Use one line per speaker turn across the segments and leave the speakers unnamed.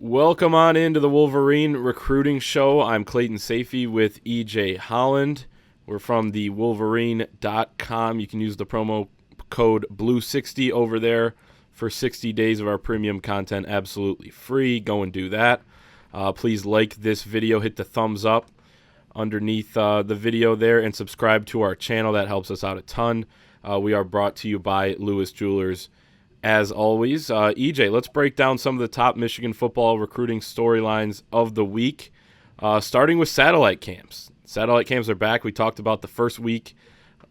Welcome on into the Wolverine recruiting show. I'm Clayton Sayfie with EJ Holland. We're from the Wolverine.com. You can use the promo code BLUE60 over there for 60 days of our premium content absolutely free. Go and do that. Please like this video, hit the thumbs up underneath the video there, and subscribe to our channel. That helps us out a ton. We are brought to you by Lewis Jewelers. As always, EJ, let's break down some of the top Michigan football recruiting storylines of the week, starting with satellite camps. Satellite camps are back. We talked about the first week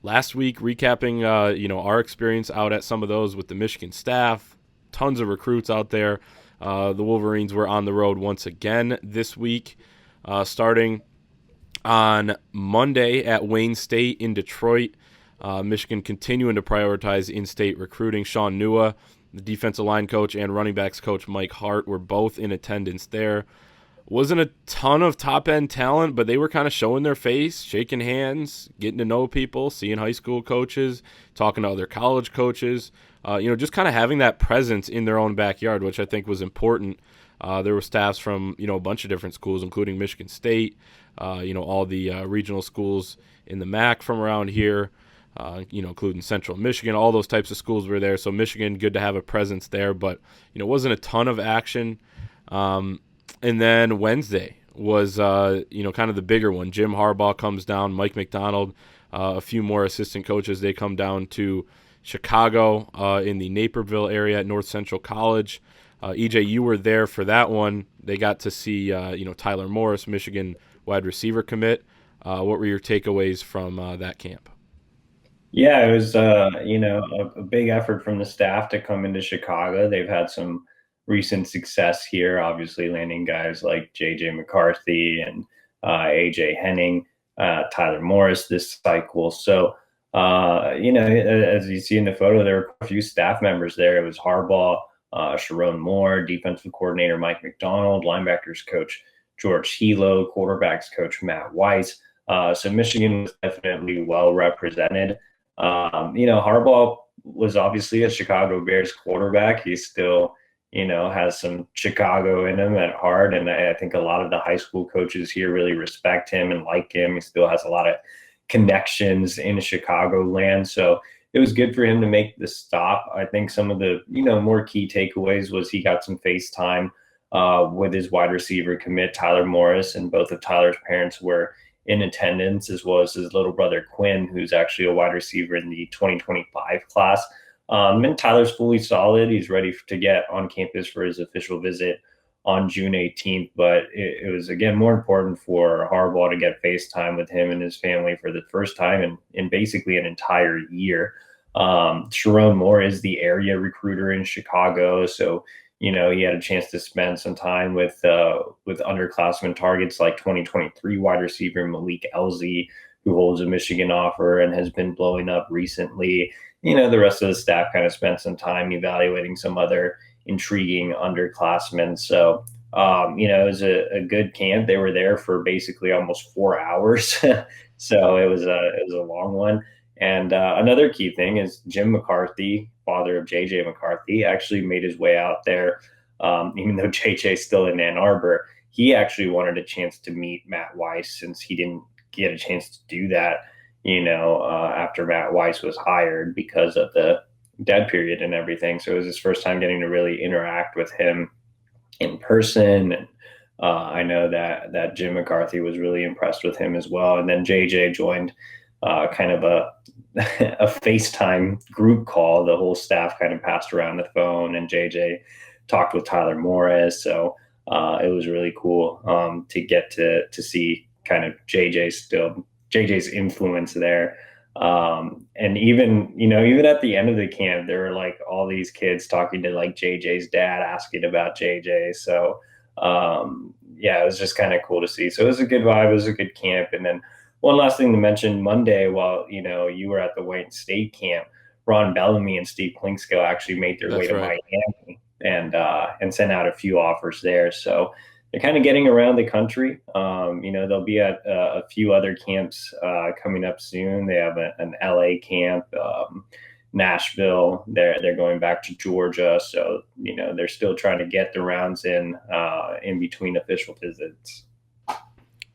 last week, recapping our experience out at some of those with the Michigan staff. Tons of recruits out there. The Wolverines were on the road once again this week, starting on Monday at Wayne State in Detroit. Michigan continuing to prioritize in-state recruiting. Sean Nua, the defensive line coach, and running backs coach Mike Hart were both in attendance there. Wasn't a ton of top-end talent, but they were kind of showing their face, shaking hands, getting to know people, seeing high school coaches, talking to other college coaches, just kind of having that presence in their own backyard, which I think was important. There were staffs from, a bunch of different schools, including Michigan State, all the regional schools in the MAC from around here. Including Central Michigan, all those types of schools were there. So Michigan, good to have a presence there, but, wasn't a ton of action. And then Wednesday was, kind of the bigger one. Jim Harbaugh comes down, Mike McDonald, a few more assistant coaches. They come down to Chicago in the Naperville area at North Central College. EJ, you were there for that one. They got to see, Tyler Morris, Michigan wide receiver commit. What were your takeaways from that camp?
Yeah, it was a big effort from the staff to come into Chicago. They've had some recent success here, obviously landing guys like JJ McCarthy and AJ Henning, Tyler Morris this cycle. So as you see in the photo, there were a few staff members there. It was Harbaugh, Sharon Moore, defensive coordinator Mike McDonald, linebackers coach George Helo, quarterbacks coach Matt Weiss. So Michigan was definitely well represented. Harbaugh was obviously a Chicago Bears quarterback. He still, has some Chicago in him at heart. And I think a lot of the high school coaches here really respect him and like him. He still has a lot of connections in Chicagoland. So it was good for him to make the stop. I think some of the, more key takeaways was he got some face time with his wide receiver commit, Tyler Morris, and both of Tyler's parents were in attendance, as well as his little brother Quinn, who's actually a wide receiver in the 2025 class. And Tyler's fully solid. He's ready to get on campus for his official visit on June 18th. But it was, again, more important for Harbaugh to get FaceTime with him and his family for the first time in basically an entire year. Sharon Moore is the area recruiter in Chicago. So he had a chance to spend some time with underclassmen targets like 2023 wide receiver Malik Elzy, who holds a Michigan offer and has been blowing up recently. The rest of the staff kind of spent some time evaluating some other intriguing underclassmen. So, it was a good camp. They were there for basically almost 4 hours. So it was a long one. And another key thing is Jim McCarthy, father of JJ McCarthy, actually made his way out there. Even though JJ's still in Ann Arbor, he actually wanted a chance to meet Matt Weiss since he didn't get a chance to do that, after Matt Weiss was hired because of the dead period and everything. So it was his first time getting to really interact with him in person. And I know that Jim McCarthy was really impressed with him as well. And then JJ joined kind of a FaceTime group call. The whole staff kind of passed around the phone, and JJ talked with Tyler Morris. So it was really cool to get to see kind of JJ's influence there. And even at the end of the camp, there were like all these kids talking to like JJ's dad, asking about JJ. So it was just kind of cool to see. So it was a good vibe. It was a good camp. And then one last thing to mention, Monday, while you were at the Wayne State camp, Ron Bellamy and Steve Klinkskill actually made their way to Miami and sent out a few offers there. So they're kind of getting around the country. They'll be at a few other camps coming up soon. They have an LA camp. Nashville. They're going back to Georgia, so they're still trying to get the rounds in between official visits.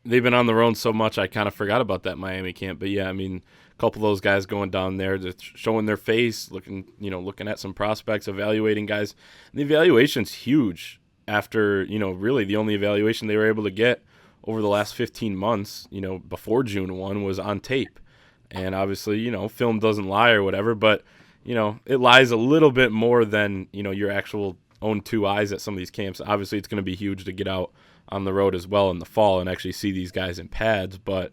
They've been on the road so much, I kind of forgot about that Miami camp. But yeah, I mean, a couple of those guys going down there, just showing their face, looking at some prospects, evaluating guys. And the evaluation's huge after, really the only evaluation they were able to get over the last 15 months, before June 1 was on tape. And obviously, film doesn't lie or whatever, but, it lies a little bit more than, your actual own two eyes at some of these camps. Obviously, it's going to be huge to get out on the road as well in the fall and actually see these guys in pads. But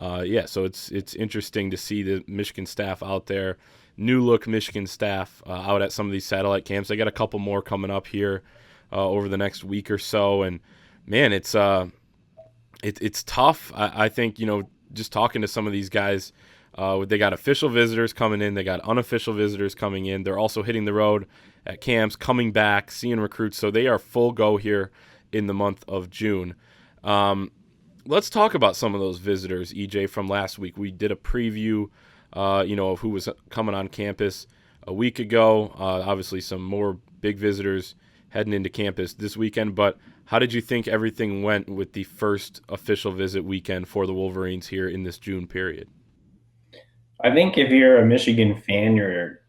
yeah, so it's interesting to see the Michigan staff out there, new look Michigan staff out at some of these satellite camps. They got a couple more coming up here over the next week or so, and man, it's tough. I think just talking to some of these guys. They got official visitors coming in. They got unofficial visitors coming in. They're also hitting the road at camps, coming back, seeing recruits. So they are full go here in the month of June. Let's talk about some of those visitors, EJ, from last week. We did a preview, of who was coming on campus a week ago. Obviously, some more big visitors heading into campus this weekend. But how did you think everything went with the first official visit weekend for the Wolverines here in this June period?
I think if you're a Michigan fan, you're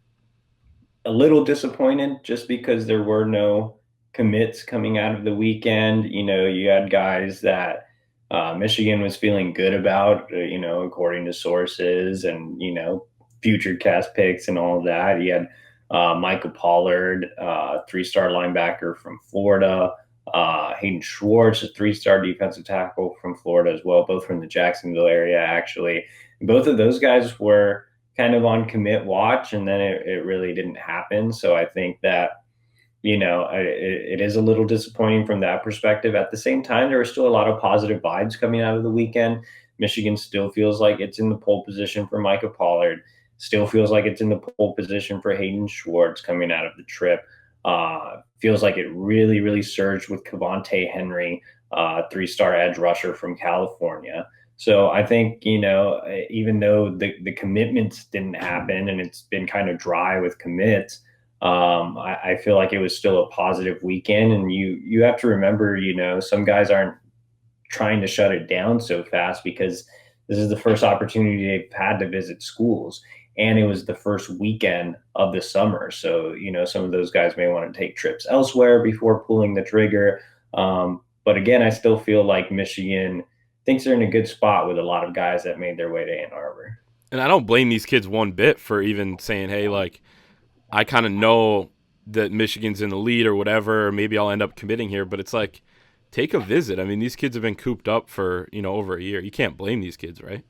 a little disappointed just because there were no commits coming out of the weekend. You had guys that Michigan was feeling good about, according to sources and, future cast picks and all of that. You had Micah Pollard, 3-star linebacker from Florida. Hayden Schwartz, a 3-star defensive tackle from Florida as well, both from the Jacksonville area, actually. Both of those guys were kind of on commit watch, and then it really didn't happen. So I think that, it is a little disappointing from that perspective. At the same time, there were still a lot of positive vibes coming out of the weekend. Michigan still feels like it's in the pole position for Micah Pollard, still feels like it's in the pole position for Hayden Schwartz coming out of the trip. Feels like it really, really surged with Cavante Henry, 3-star edge rusher from California. So I think, even though the commitments didn't happen and it's been kind of dry with commits, I feel like it was still a positive weekend. And you have to remember, some guys aren't trying to shut it down so fast because this is the first opportunity they've had to visit schools. And it was the first weekend of the summer. So, some of those guys may want to take trips elsewhere before pulling the trigger. But again, I still feel like Michigan thinks they're in a good spot with a lot of guys that made their way to Ann Arbor.
And I don't blame these kids one bit for even saying, hey, like, I kind of know that Michigan's in the lead or whatever, or maybe I'll end up committing here, but it's like, take a visit. I mean, these kids have been cooped up for, over a year. You can't blame these kids, right?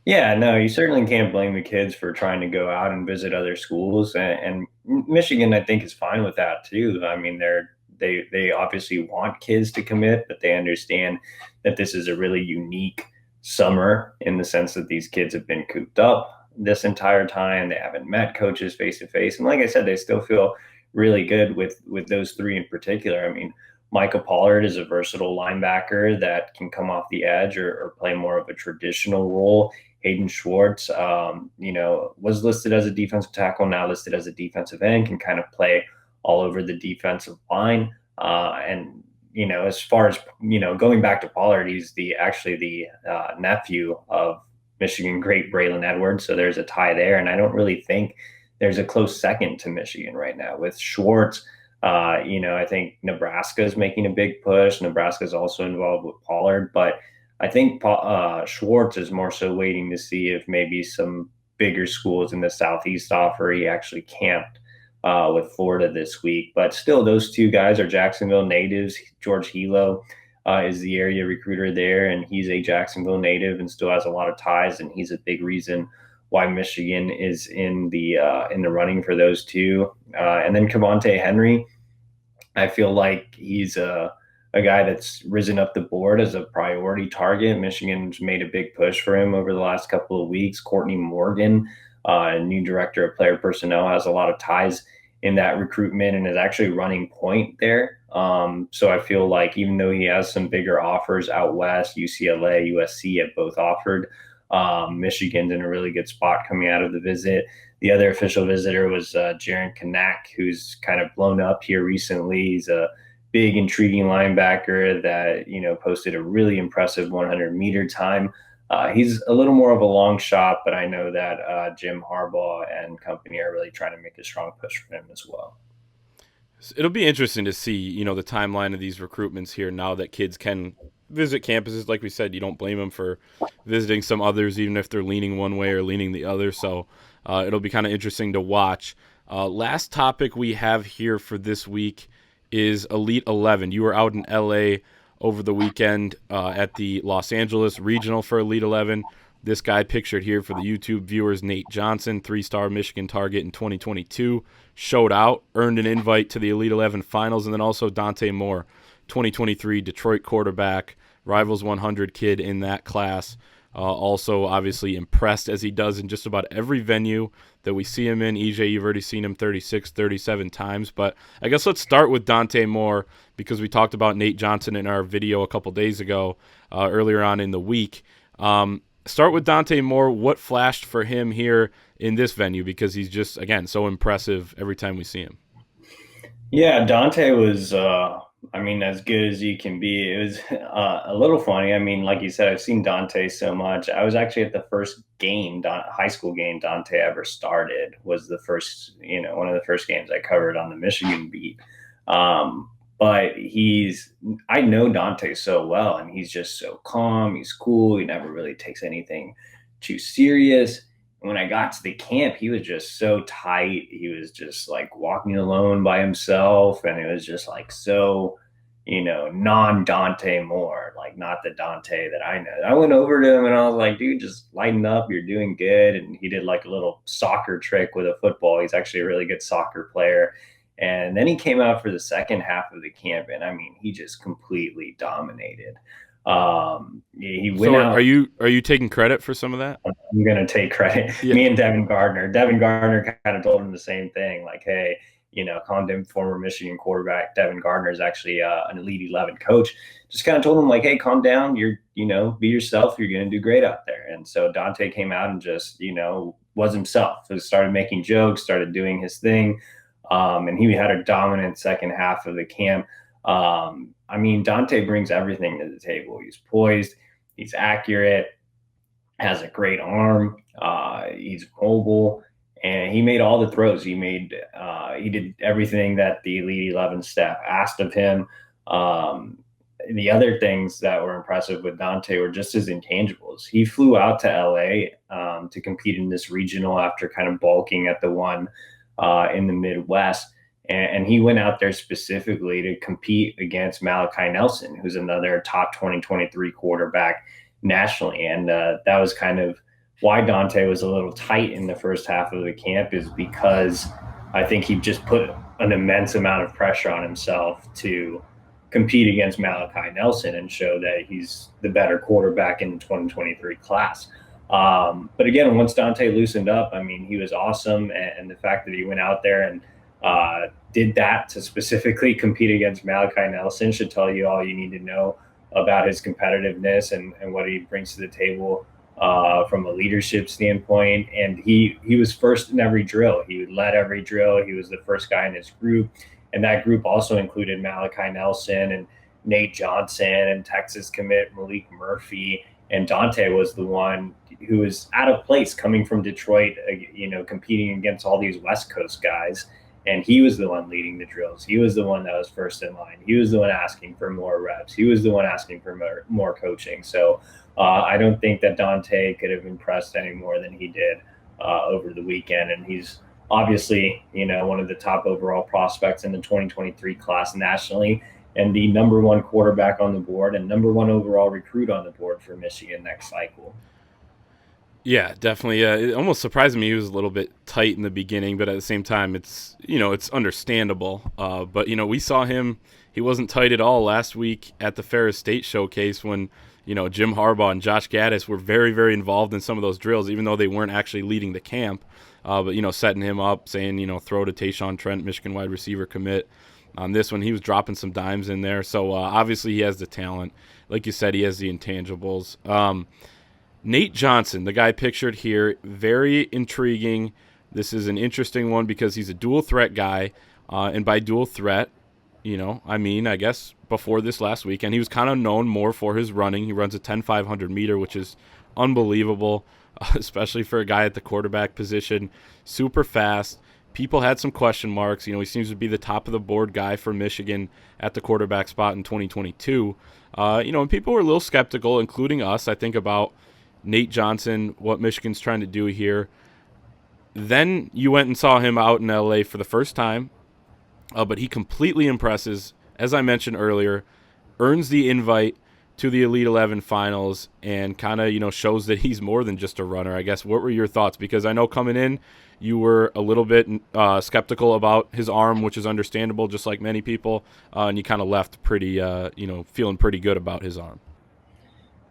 Yeah, no, you certainly can't blame the kids for trying to go out and visit other schools, and Michigan, I think, is fine with that too. I mean, they obviously want kids to commit, but they understand that this is a really unique summer in the sense that these kids have been cooped up this entire time. They haven't met coaches face to face, and like I said, they still feel really good with those three in particular. I mean, Micah Pollard is a versatile linebacker that can come off the edge or play more of a traditional role. Hayden Schwartz, was listed as a defensive tackle, now listed as a defensive end, can kind of play all over the defensive line. And as far as going back to Pollard, he's actually the nephew of Michigan great Braylon Edwards, so there's a tie there. And I don't really think there's a close second to Michigan right now with Schwartz. I think Nebraska is making a big push. Nebraska is also involved with Pollard, but I think Schwartz is more so waiting to see if maybe some bigger schools in the Southeast offer. He actually camped with Florida this week. But still, those two guys are Jacksonville natives. George Hilo is the area recruiter there, and he's a Jacksonville native and still has a lot of ties, and he's a big reason why Michigan is in the running for those two. And then Cavante Henry, I feel like he's a guy that's risen up the board as a priority target. Michigan's made a big push for him over the last couple of weeks. Courtney Morgan, new director of player personnel, has a lot of ties in that recruitment and is actually running point there. So I feel like even though he has some bigger offers out west, UCLA, USC have both offered Michigan's in a really good spot coming out of the visit. The other official visitor was Jaron Kanak, who's kind of blown up here recently. He's a big, intriguing linebacker that posted a really impressive 100-meter time. He's a little more of a long shot, but I know that Jim Harbaugh and company are really trying to make a strong push for him as well.
It'll be interesting to see, the timeline of these recruitments here now that kids can visit campuses. Like we said, you don't blame them for visiting some others, even if they're leaning one way or leaning the other. So it'll be kind of interesting to watch. Last topic we have here for this week is Elite 11. You were out in LA over the weekend at the Los Angeles Regional for Elite 11. This guy pictured here for the YouTube viewers, Nate Johnson, 3-star Michigan target in 2022, showed out, earned an invite to the Elite 11 finals, and then also Deonte Moore, 2023 Detroit quarterback, Rivals 100 kid in that class. Also, obviously, impressed as he does in just about every venue that we see him in. EJ, you've already seen him 36, 37 times. But I guess let's start with Deonte Moore because we talked about Nate Johnson in our video a couple days ago, earlier on in the week. Start with Deonte Moore. What flashed for him here in this venue? Because he's just, again, so impressive every time we see him.
Yeah, Deonte was, as good as he can be. It was a little funny. Like you said, I've seen Deonte so much. I was actually at the first game, high school game Deonte ever started. Was the first, one of the first games I covered on the Michigan beat. But I know Deonte so well, and he's just so calm. He's cool. He never really takes anything too serious. When I got to the camp, he was just so tight. He was just like walking alone by himself. And it was just like so, non-Deonte Moore, like not the Deonte that I know. I went over to him and I was like, dude, just lighten up. You're doing good. And he did like a little soccer trick with a football. He's actually a really good soccer player. And then he came out for the second half of the camp. And he just completely dominated. He went out.
Are you taking credit for some of that?
I'm going to take credit. Yeah. Me and Devin Gardner kind of told him the same thing. Like, hey, calm down. Former Michigan quarterback Devin Gardner is actually an Elite 11 coach. Just kind of told him like, hey, calm down. You're, be yourself. You're going to do great out there. And so Deonte came out and just, was himself. So started making jokes, started doing his thing. And he had a dominant second half of the camp. Deonte brings everything to the table. He's poised, he's accurate, has a great arm, he's mobile, and he made all the throws. He did everything that the Elite 11 staff asked of him. The other things that were impressive with Deonte were just his intangibles. He flew out to LA to compete in this regional after kind of bulking at the one in the Midwest. And he went out there specifically to compete against Malachi Nelson, who's another top 2023 quarterback nationally. And that was kind of why Deonte was a little tight in the first half of the camp, is because I think he just put an immense amount of pressure on himself to compete against Malachi Nelson and show that he's the better quarterback in the 2023 class. But again, once Deonte loosened up, he was awesome. And the fact that he went out there and did that to specifically compete against Malachi Nelson should tell you all you need to know about his competitiveness and what he brings to the table from a leadership standpoint. And he was first in every drill. He led every drill. He was the first guy in his group. And that group also included Malachi Nelson and Nate Johnson and Texas commit Malik Murphy. And Deonte was the one who was out of place coming from Detroit, competing against all these West Coast guys. And he was the one leading the drills. He was the one that was first in line. He was the one asking for more reps. He was the one asking for more coaching. So I don't think that Deonte could have impressed any more than he did over the weekend. And he's obviously, one of the top overall prospects in the 2023 class nationally, and the number one quarterback on the board and number one overall recruit on the board for Michigan next cycle.
Yeah, definitely. It almost surprised me he was a little bit tight in the beginning, but at the same time, it's understandable. But we saw him; he wasn't tight at all last week at the Ferris State Showcase when Jim Harbaugh and Josh Gaddis were very, very involved in some of those drills, even though they weren't actually leading the camp. But setting him up, saying throw to Tayshawn Trent, Michigan wide receiver commit. On this one, he was dropping some dimes in there. So obviously, he has the talent. Like you said, he has the intangibles. Nate Johnson, the guy pictured here, very intriguing. This is an interesting one because he's a dual threat guy. And by dual threat, I mean, I guess before this last weekend, he was kind of known more for his running. He runs a 10,500 meter, which is unbelievable, especially for a guy at the quarterback position. Super fast. People had some question marks. He seems to be the top of the board guy for Michigan at the quarterback spot in 2022. And people were a little skeptical, including us, I think, about Nate Johnson, what Michigan's trying to do here. Then you went and saw him out in LA for the first time, but he completely impresses. As I mentioned earlier, earns the invite to the Elite 11 finals and kind of, shows that he's more than just a runner. I guess, what were your thoughts? Because I know coming in, you were a little bit skeptical about his arm, which is understandable, just like many people, and you kind of left pretty, feeling pretty good about his arm.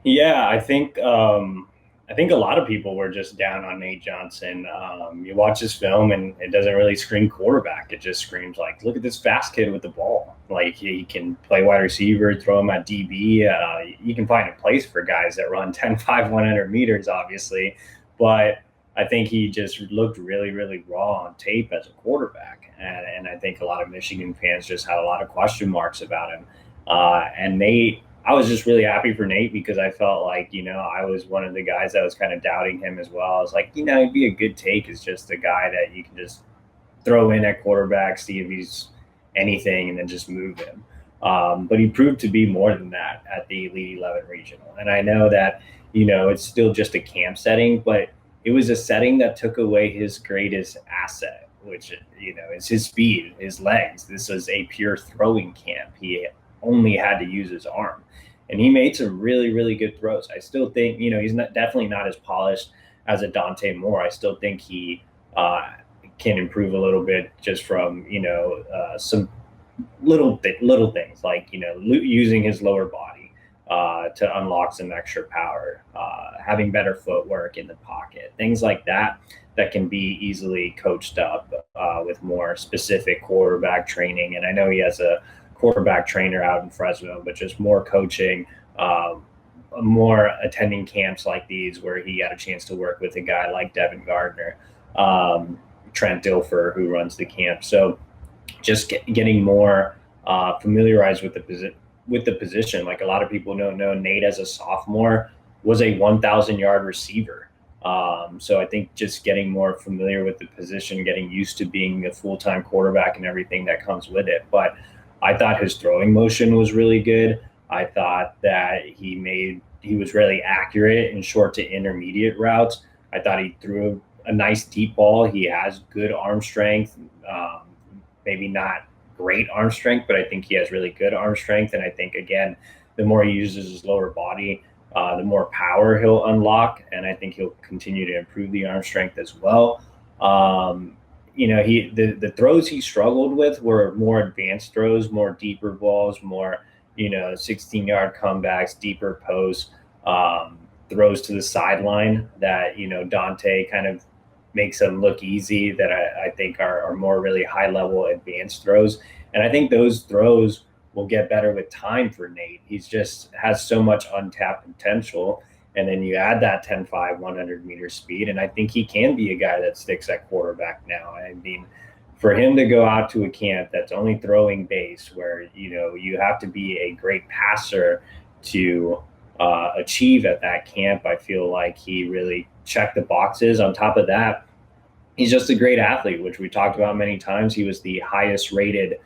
Yeah, I think a lot of people were just down on Nate Johnson. You watch his film, and it doesn't really scream quarterback. It just screams like, look at this fast kid with the ball. Like, he can play wide receiver, throw him at DB. You can find a place for guys that run 10-5, 100 meters, obviously. But I think he just looked really, really raw on tape as a quarterback. And I think a lot of Michigan fans just had a lot of question marks about him. And Nate, I was just really happy for Nate because I felt like, I was one of the guys that was kind of doubting him as well. I was like, he'd be a good take as just a guy that you can just throw in at quarterback, see if he's anything, and then just move him. But he proved to be more than that at the Elite 11 regional. And I know that, it's still just a camp setting, but it was a setting that took away his greatest asset, which, is his speed, his legs. This was a pure throwing camp. He only had to use his arm. And he made some really, really good throws. I still think, he's definitely not as polished as a Deonte Moore. I still think he can improve a little bit just from, some little things like, using his lower body to unlock some extra power, having better footwork in the pocket, things like that can be easily coached up with more specific quarterback training. And I know he has a quarterback trainer out in Fresno, but just more coaching, more attending camps like these where he had a chance to work with a guy like Devin Gardner, Trent Dilfer, who runs the camp. So just getting more familiarized with the position. Like, a lot of people don't know, Nate as a sophomore was a 1,000-yard receiver. So I think just getting more familiar with the position, getting used to being a full-time quarterback and everything that comes with it. But I thought his throwing motion was really good. I thought that he was really accurate in short to intermediate routes. I thought he threw a nice deep ball. He has good arm strength, maybe not great arm strength, but I think he has really good arm strength. And I think, again, the more he uses his lower body, the more power he'll unlock. And I think he'll continue to improve the arm strength as well. The throws he struggled with were more advanced throws, more deeper balls, more, 16-yard comebacks, deeper posts, throws to the sideline that, Deonte kind of makes them look easy that I think are more really high-level advanced throws. And I think those throws will get better with time for Nate. He's just has so much untapped potential. And then you add that 10-5, 100-meter speed, and I think he can be a guy that sticks at quarterback now. I mean, for him to go out to a camp that's only throwing base, where, you have to be a great passer to achieve at that camp, I feel like he really checked the boxes. On top of that, he's just a great athlete, which we talked about many times. He was the highest rated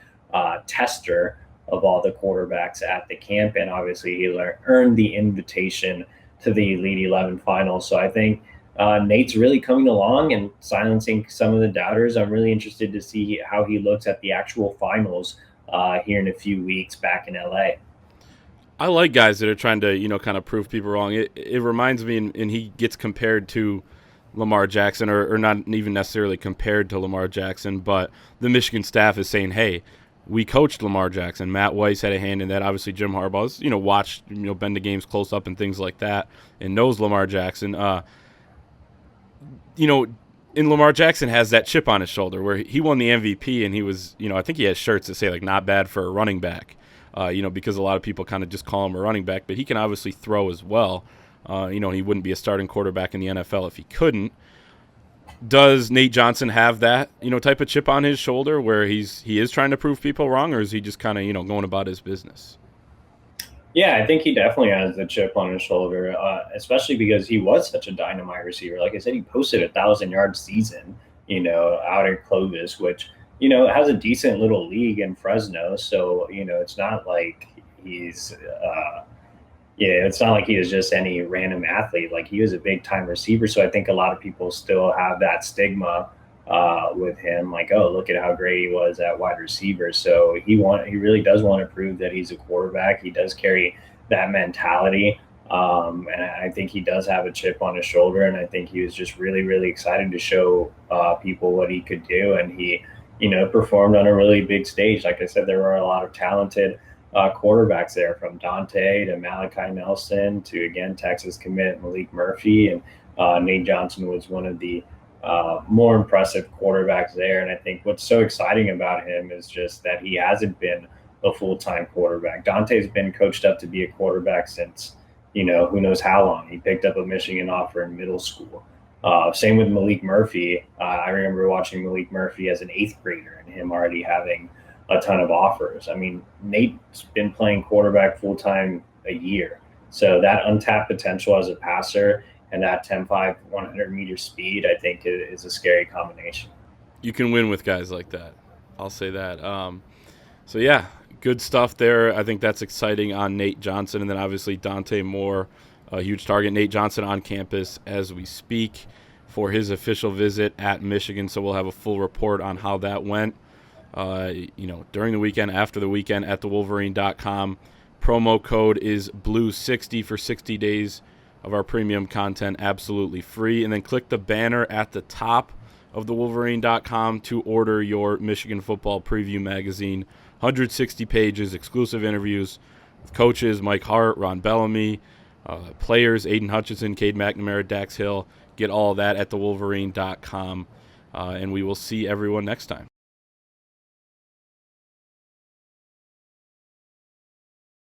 tester of all the quarterbacks at the camp, and obviously he earned the invitation to the Elite 11 finals. So I think Nate's really coming along and silencing some of the doubters. I'm really interested to see how he looks at the actual finals here in a few weeks back in LA.
I like guys that are trying to, kind of prove people wrong. It reminds me, and he gets compared to Lamar Jackson, or not even necessarily compared to Lamar Jackson, but the Michigan staff is saying, hey, we coached Lamar Jackson. Matt Weiss had a hand in that. Obviously, Jim Harbaugh's, watched, been to games close up and things like that, and knows Lamar Jackson. And Lamar Jackson has that chip on his shoulder where he won the MVP, and he was, I think he has shirts that say, like, not bad for a running back, because a lot of people kind of just call him a running back, but he can obviously throw as well. He wouldn't be a starting quarterback in the NFL if he couldn't. Does Nate Johnson have that, type of chip on his shoulder where he is trying to prove people wrong, or is he just kind of, going about his business?
Yeah, I think he definitely has the chip on his shoulder, especially because he was such a dynamite receiver. Like I said, he posted 1,000-yard season, out in Clovis, which, has a decent little league in Fresno. So, it's not like he's, it's not like he was just any random athlete. Like he was a big time receiver. So I think a lot of people still have that stigma with him, like, oh, look at how great he was at wide receiver. So he really does want to prove that he's a quarterback. He does carry that mentality, and I think he does have a chip on his shoulder. And I think he was just really, really excited to show people what he could do. And he, performed on a really big stage. Like I said, there were a lot of talented quarterbacks there, from Deonte to Malachi Nelson to, again, Texas commit Malik Murphy, and Nate Johnson was one of the more impressive quarterbacks there. And I think what's so exciting about him is just that he hasn't been a full-time quarterback. Dante's been coached up to be a quarterback since, who knows how long. He picked up a Michigan offer in middle school. Same with Malik Murphy. I remember watching Malik Murphy as an 8th grader and him already having a ton of offers. I mean, Nate's been playing quarterback full-time a year. So that untapped potential as a passer and that 10.5 100-meter speed, I think, is a scary combination.
You can win with guys like that. I'll say that. So, yeah, good stuff there. I think that's exciting on Nate Johnson. And then, obviously, Deonte Moore, a huge target. Nate Johnson on campus as we speak for his official visit at Michigan. So we'll have a full report on how that went, during the weekend, after the weekend at thewolverine.com. Promo code is BLUE60 for 60 days of our premium content, absolutely free. And then click the banner at the top of thewolverine.com to order your Michigan football preview magazine. 160 pages, exclusive interviews with coaches Mike Hart, Ron Bellamy, players Aiden Hutchinson, Cade McNamara, Dax Hill. Get all of that at thewolverine.com, and we will see everyone next time.